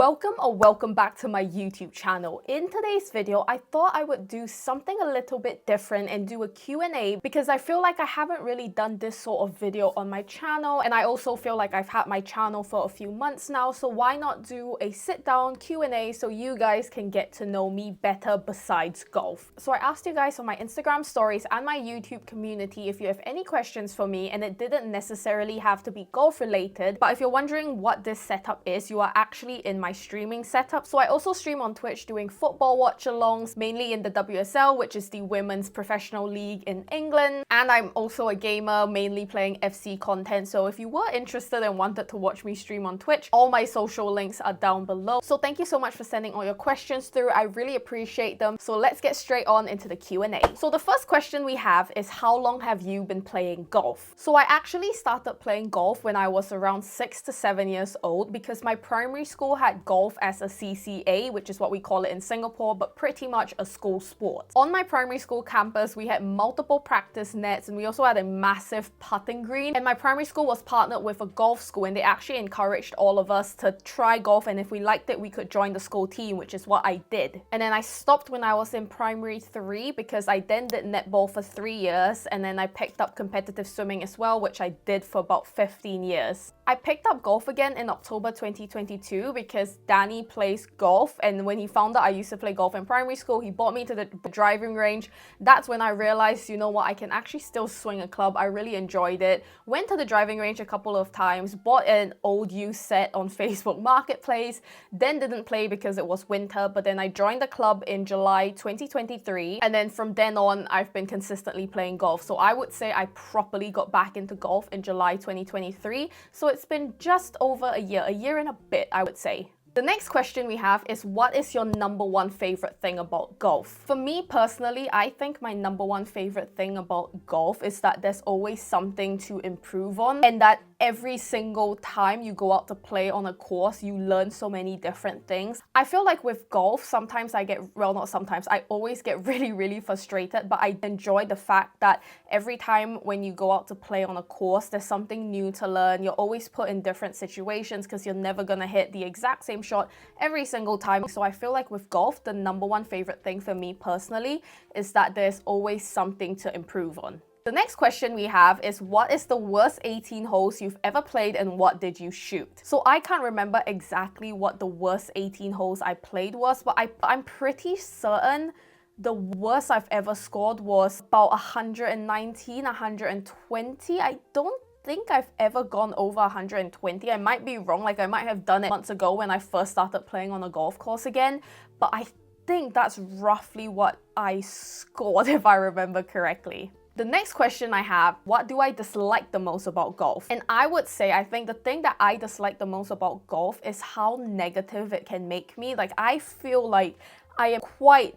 Welcome or welcome back to my YouTube channel. In today's video, I thought I would do something a little bit different and do a Q&A because I feel like I haven't really done this sort of video on my channel, and I also feel like I've had my channel for a few months now, so why not do a sit-down Q&A so you guys can get to know me better besides golf. So I asked you guys on my Instagram stories and my YouTube community if you have any questions for me, and it didn't necessarily have to be golf related, but if you're wondering what this setup is, you are actually in my streaming setup. So I also stream on Twitch doing football watch-alongs, mainly in the WSL, which is the Women's Professional League in England. And I'm also a gamer, mainly playing FC content. So if you were interested and wanted to watch me stream on Twitch, all my social links are down below. So thank you so much for sending all your questions through. I really appreciate them. So let's get straight on into the Q&A. So the first question we have is, how long have you been playing golf? So I actually started playing golf when I was around 6 to 7 years old because my primary school had golf as a CCA, which is what we call it in Singapore, but pretty much a school sport. On my primary school campus, we had multiple practice nets and we also had a massive putting green. And my primary school was partnered with a golf school, and they actually encouraged all of us to try golf, and if we liked it, we could join the school team, which is what I did. And then I stopped when I was in primary 3 because I then did netball for 3 years, and then I picked up competitive swimming as well, which I did for about 15 years. I picked up golf again in October 2022 because Danny plays golf, and when he found out I used to play golf in primary school, he brought me to the driving range. That's when I realized, you know what, I can actually still swing a club. I really enjoyed it. Went to the driving range a couple of times, bought an old used set on Facebook Marketplace, then didn't play because it was winter, but then I joined the club in July 2023, and then from then on, I've been consistently playing golf. So I would say I properly got back into golf in July 2023. So it's been just over a year and a bit, I would say. The next question we have is, what is your #1 favorite thing about golf? For me personally, I think my #1 favorite thing about golf is that there's always something to improve on, and that every single time you go out to play on a course, you learn so many different things. I feel like with golf, sometimes I get, well, not sometimes, I always get really frustrated, but I enjoy the fact that every time when you go out to play on a course, there's something new to learn. You're always put in different situations because you're never gonna hit the exact same shot every single time. So I feel like with golf, the #1 favorite thing for me personally is that there's always something to improve on. The next question we have is, what is the worst 18 holes you've ever played and what did you shoot? So I can't remember exactly what the worst 18 holes I played was, but I'm pretty certain the worst I've ever scored was about 119, 120. I don't think I've ever gone over 120. I might be wrong, like I might have done it months ago when I first started playing on a golf course again, but I think that's roughly what I scored if I remember correctly. The next question I have, what do I dislike the most about golf? And I would say, I think the thing that I dislike the most about golf is how negative it can make me. Like, I feel like I am quite,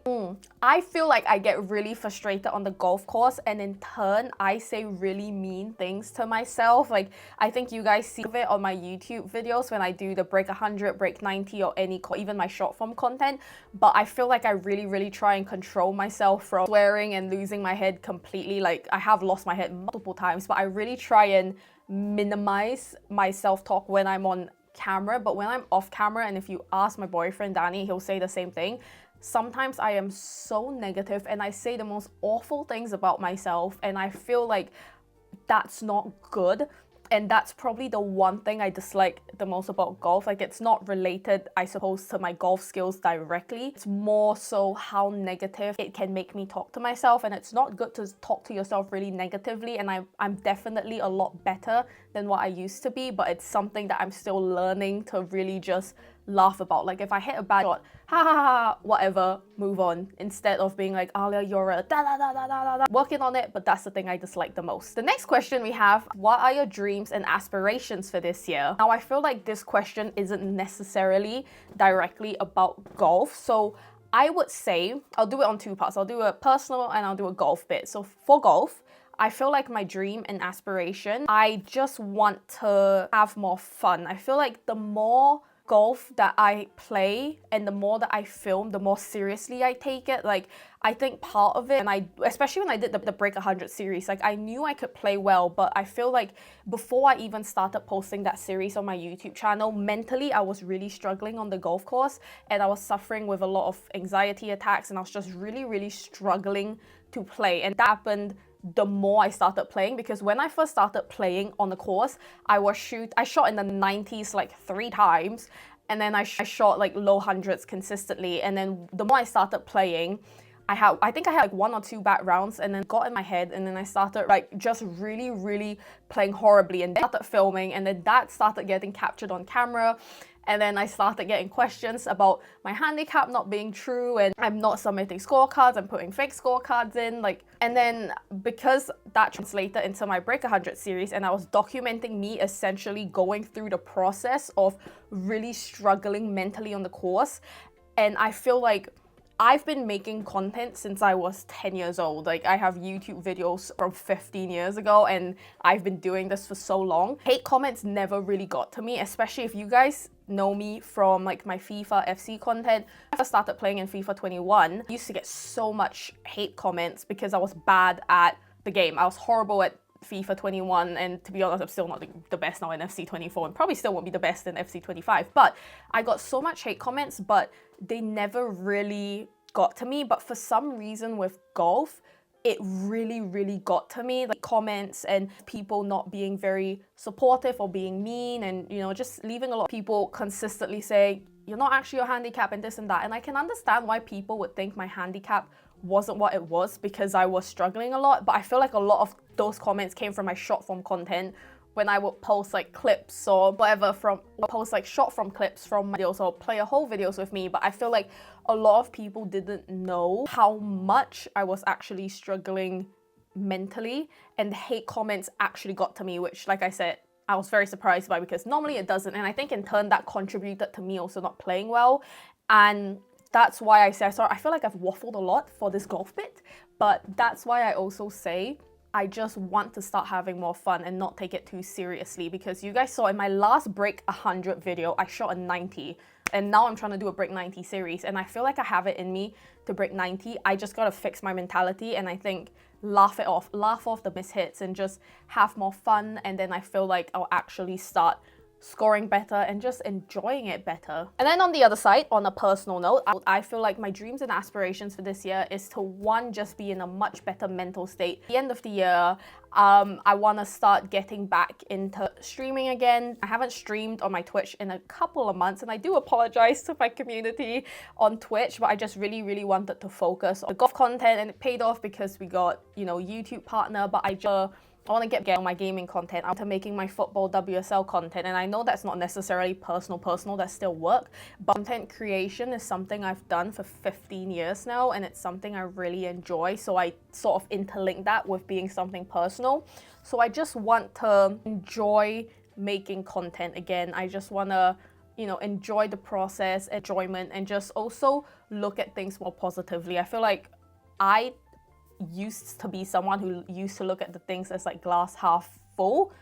I feel like I get really frustrated on the golf course, and in turn, I say really mean things to myself. Like, I think you guys see it on my YouTube videos when I do the break 100, break 90, or even my short form content. But I feel like I really try and control myself from swearing and losing my head completely. Like, I have lost my head multiple times, but I really try and minimize my self-talk when I'm on camera. But when I'm off camera, and if you ask my boyfriend Danny, he'll say the same thing. Sometimes I am so negative and I say the most awful things about myself, and I feel like that's not good. And that's probably the one thing I dislike the most about golf. Like, it's not related, I suppose, to my golf skills directly. It's more so how negative it can make me talk to myself, and it's not good to talk to yourself really negatively, and I'm definitely a lot better than what I used to be, but it's something that I'm still learning to really just laugh about. Like, if I hit a bad shot, ha ha ha, whatever, move on, instead of being like, Alia, you're a da da da da da da. Working on it, but that's the thing I dislike the most. The next question we have, what are your dreams and aspirations for this year? Now, I feel like this question isn't necessarily directly about golf, so I would say I'll do it on 2 parts. I'll do a personal and I'll do a golf bit. So for golf, I feel like my dream and aspiration, I just want to have more fun. I feel like the more golf that I play and the more that I film, the more seriously I take it. Like, I think part of it, and especially when I did the Break 100 series, like I knew I could play well, but I feel like before I even started posting that series on my YouTube channel, mentally I was really struggling on the golf course, and I was suffering with a lot of anxiety attacks, and I was just really, really struggling to play. And that happened the more I started playing, because when I first started playing on the course, I shot in the 90s like 3 times, and then I shot like low hundreds consistently. And then the more I started playing, I think I had like 1 or 2 bad rounds, and then got in my head, and then I started like just really, really playing horribly, and then started filming, and then that started getting captured on camera. And then I started getting questions about my handicap not being true, and I'm not submitting scorecards, I'm putting fake scorecards in, like, and then because that translated into my Break 100 series, and I was documenting me essentially going through the process of really struggling mentally on the course. And I feel like I've been making content since I was 10 years old. Like, I have YouTube videos from 15 years ago, and I've been doing this for so long. Hate comments never really got to me, especially if you guys know me from like my FIFA FC content. I first started playing in FIFA 21. I used to get so much hate comments because I was bad at the game. I was horrible at FIFA 21, and to be honest, I'm still not the best now in FC 24, and probably still won't be the best in FC 25. But I got so much hate comments, but they never really got to me. But for some reason with golf, it really, really got to me. Like, comments and people not being very supportive or being mean, and, you know, just leaving a lot of people consistently saying, you're not actually your handicap and this and that. And I can understand why people would think my handicap wasn't what it was, because I was struggling a lot. But I feel like a lot of those comments came from my short form content, when I would post like clips or whatever post like short form clips from my videos, or play a whole videos with me. But I feel like a lot of people didn't know how much I was actually struggling mentally, and the hate comments actually got to me, which, like I said, I was very surprised by, because normally it doesn't. And I think in turn that contributed to me also not playing well. And that's why I say, sorry, I feel like I've waffled a lot for this golf bit, but that's why I also say I just want to start having more fun and not take it too seriously. Because you guys saw in my last Break 100 video, I shot a 90, and now I'm trying to do a Break 90 series, and I feel like I have it in me to break 90. I just gotta fix my mentality, and I think laugh off the mishits and just have more fun, and then I feel like I'll actually start scoring better and just enjoying it better. And then on the other side, on a personal note, I feel like my dreams and aspirations for this year is to, one, just be in a much better mental state. At the end of the year, I want to start getting back into streaming again. I haven't streamed on my Twitch in a couple of months, and I do apologize to my community on Twitch, but I just really, really wanted to focus on the golf content, and it paid off because we got, you know, YouTube partner. But I want to get on my gaming content. I'm making my football WSL content, and I know that's not necessarily personal, that's still work, but content creation is something I've done for 15 years now, and it's something I really enjoy. So I sort of interlink that with being something personal. So I just want to enjoy making content again. I just want to, you know, enjoy the process, enjoyment, and just also look at things more positively. I feel like I used to be someone who used to look at the things as like glass half full,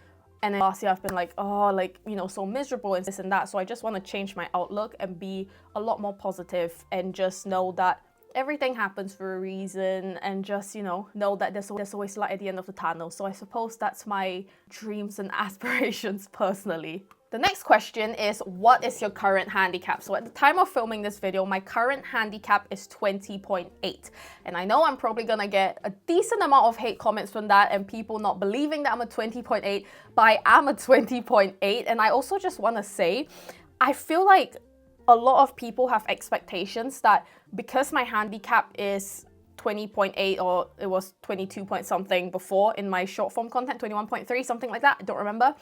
and then last year I've been like, oh, like, you know, so miserable and this and that. So I just want to change my outlook and be a lot more positive, and just know that everything happens for a reason, and just, you know that there's always light at the end of the tunnel. So I suppose that's my dreams and aspirations personally. The next question is, what is your current handicap? So at the time of filming this video, my current handicap is 20.8. And I know I'm probably gonna get a decent amount of hate comments from that, and people not believing that I'm a 20.8, but I am a 20.8. And I also just wanna say, I feel like a lot of people have expectations that because my handicap is 20.8, or it was 22 point something before in my short form content, 21.3, something like that, I don't remember.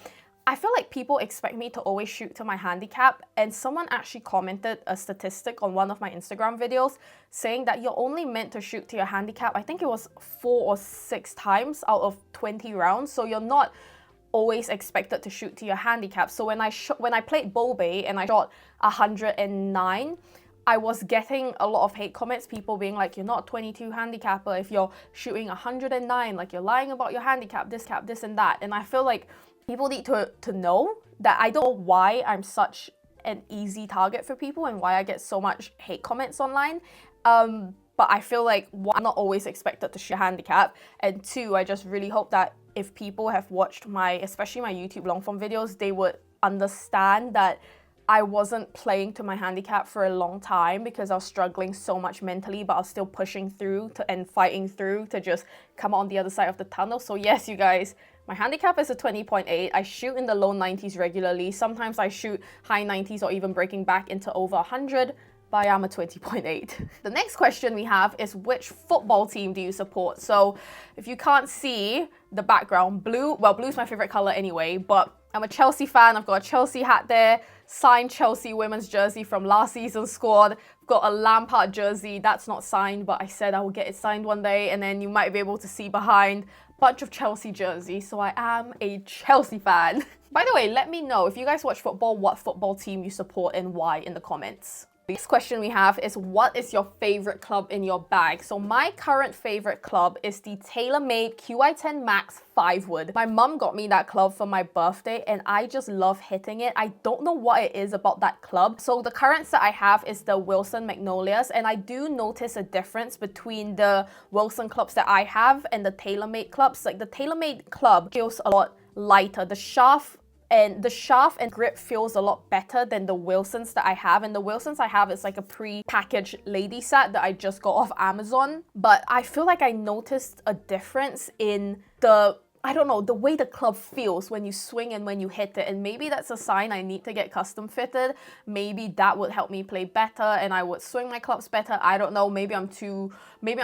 I feel like people expect me to always shoot to my handicap, and someone actually commented a statistic on one of my Instagram videos saying that you're only meant to shoot to your handicap, I think it was 4 or 6 times out of 20 rounds, so you're not always expected to shoot to your handicap. So when I played Bow Bay and I shot 109, I was getting a lot of hate comments, people being like, you're not a 22 handicapper if you're shooting 109, like you're lying about your handicap, this and that. And I feel like people need to know that I don't know why I'm such an easy target for people and why I get so much hate comments online. But I feel like, one, I'm not always expected to share handicap, and two, I just really hope that if people have watched especially my YouTube long form videos, they would understand that I wasn't playing to my handicap for a long time because I was struggling so much mentally, but I was still pushing through and fighting through to just come on the other side of the tunnel. So yes, you guys, my handicap is a 20.8. I shoot in the low 90s regularly. Sometimes I shoot high 90s or even breaking back into over 100. But I am a 20.8. The next question we have is, which football team do you support? So if you can't see the background, blue is my favorite color anyway, but I'm a Chelsea fan. I've got a Chelsea hat there, signed Chelsea women's jersey from last season's squad. I've got a Lampard jersey, that's not signed, but I said I will get it signed one day, and then you might be able to see behind bunch of Chelsea jerseys, so I am a Chelsea fan. By the way, let me know if you guys watch football, what football team you support and why in the comments. The next question we have is, what is your favorite club in your bag? So my current favorite club is the TaylorMade QI10 Max 5-wood. My mum got me that club for my birthday and I just love hitting it. I don't know what it is about that club. So the current set I have is the Wilson Magnolias, and I do notice a difference between the Wilson clubs that I have and the TaylorMade clubs. Like the TaylorMade club feels a lot lighter. The shaft and grip feels a lot better than the Wilsons that I have. And the Wilsons I have is like a pre-packaged lady set that I just got off Amazon. But I feel like I noticed a difference in the way the club feels when you swing and when you hit it. And maybe that's a sign I need to get custom fitted. Maybe that would help me play better and I would swing my clubs better. I don't know. Maybe I'm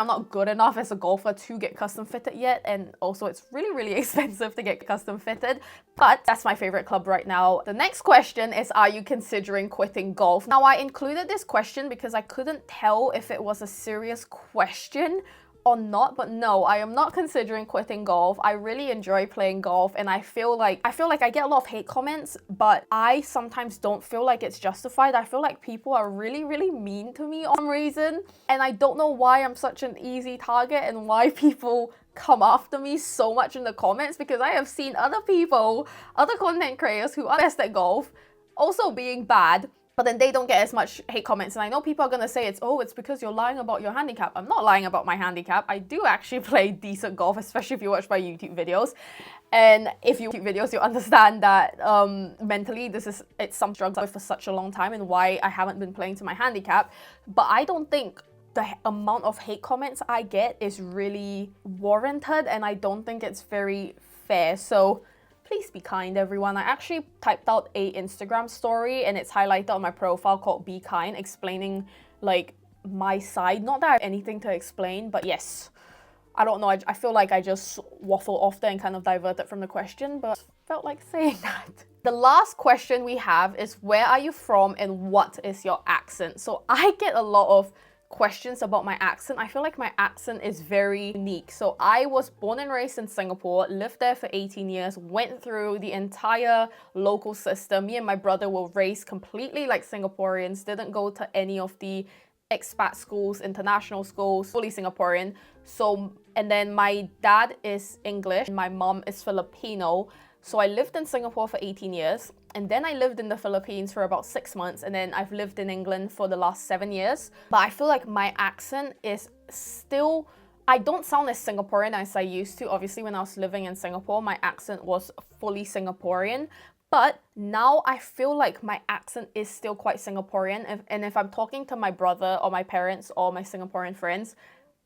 not good enough as a golfer to get custom fitted yet. And also it's really, really expensive to get custom fitted. But that's my favorite club right now. The next question is, are you considering quitting golf? Now, I included this question because I couldn't tell if it was a serious question or not, but no, I am not considering quitting golf. I really enjoy playing golf, and I feel like I get a lot of hate comments, but I sometimes don't feel like it's justified. I feel like people are really, really mean to me on some reason, and I don't know why I'm such an easy target and why people come after me so much in the comments, because I have seen other content creators who are best at golf also being bad, but then they don't get as much hate comments. And I know people are gonna say it's because you're lying about your handicap. I'm not lying about my handicap. I do actually play decent golf, especially if you watch my YouTube videos. And if you watch YouTube videos, you understand that mentally it's some struggle for such a long time and why I haven't been playing to my handicap. But I don't think the amount of hate comments I get is really warranted, and I don't think it's very fair. So please be kind, everyone. I actually typed out a Instagram story and it's highlighted on my profile called Be Kind, explaining like my side. Not that I have anything to explain, but yes, I don't know. I feel like I just waffle off there and kind of diverted from the question, but felt like saying that. The last question we have is, where are you from and what is your accent? So I get a lot of questions about my accent. I feel like my accent is very unique. So I was born and raised in Singapore, lived there for 18 years, went through the entire local system. Me and my brother were raised completely like Singaporeans, didn't go to any of the expat schools, international schools, fully Singaporean. So, and then my dad is English, my mom is Filipino. So I lived in Singapore for 18 years, and then I lived in the Philippines for about 6 months, and then I've lived in England for the last 7 years. But I feel like my accent is still, I don't sound as Singaporean as I used to. Obviously, when I was living in Singapore, my accent was fully Singaporean. But now I feel like my accent is still quite Singaporean. And if I'm talking to my brother or my parents or my Singaporean friends,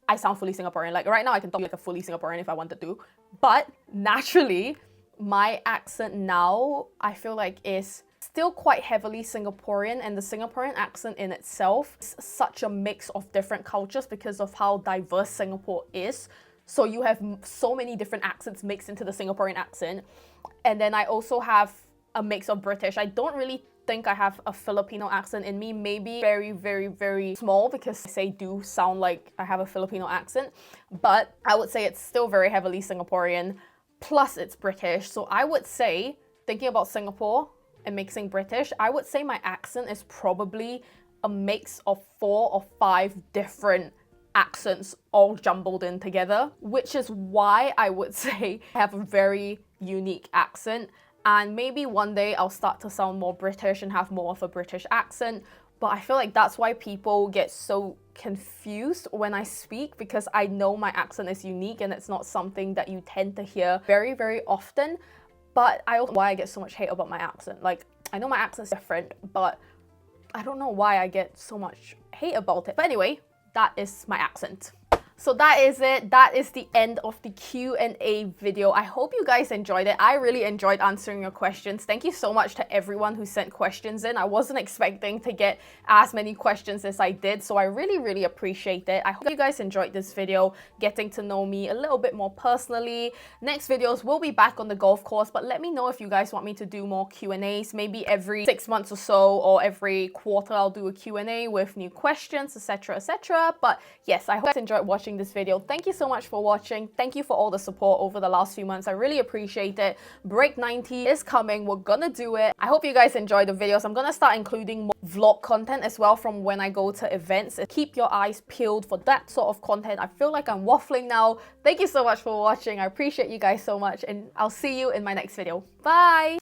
I sound fully Singaporean. Like right now, I can talk like a fully Singaporean if I wanted to. But naturally, my accent now, I feel like, is still quite heavily Singaporean, and the Singaporean accent in itself is such a mix of different cultures because of how diverse Singapore is. So you have so many different accents mixed into the Singaporean accent. And then I also have a mix of British. I don't really think I have a Filipino accent in me, maybe very, very, very small, because I do sound like I have a Filipino accent, but I would say it's still very heavily Singaporean. Plus it's British. So I would say, thinking about Singapore and mixing British, I would say my accent is probably a mix of 4 or 5 different accents all jumbled in together, which is why I would say I have a very unique accent. and maybe one day I'll start to sound more British and have more of a British accent. But I feel like that's why people get so confused when I speak, because I know my accent is unique and it's not something that you tend to hear very, very often. But I also know why I get so much hate about my accent. Like, I know my accent's different, but I don't know why I get so much hate about it. But anyway, that is my accent. So that is it. That is the end of the Q&A video. I hope you guys enjoyed it. I really enjoyed answering your questions. Thank you so much to everyone who sent questions in. I wasn't expecting to get as many questions as I did, so I really, really appreciate it. I hope you guys enjoyed this video, getting to know me a little bit more personally. Next videos will be back on the golf course, but let me know if you guys want me to do more Q&As. Maybe every 6 months or so, or every quarter, I'll do a Q&A with new questions, etc, etc. But yes, I hope you guys enjoyed watching this video. Thank you so much for watching. Thank you for all the support over the last few months. I really appreciate it. Break 90 is coming. We're gonna do it. I hope you guys enjoy the videos. I'm gonna start including more vlog content as well from when I go to events. Keep your eyes peeled for that sort of content. I feel like I'm waffling now. Thank you so much for watching. I appreciate you guys so much, and I'll see you in my next video. Bye!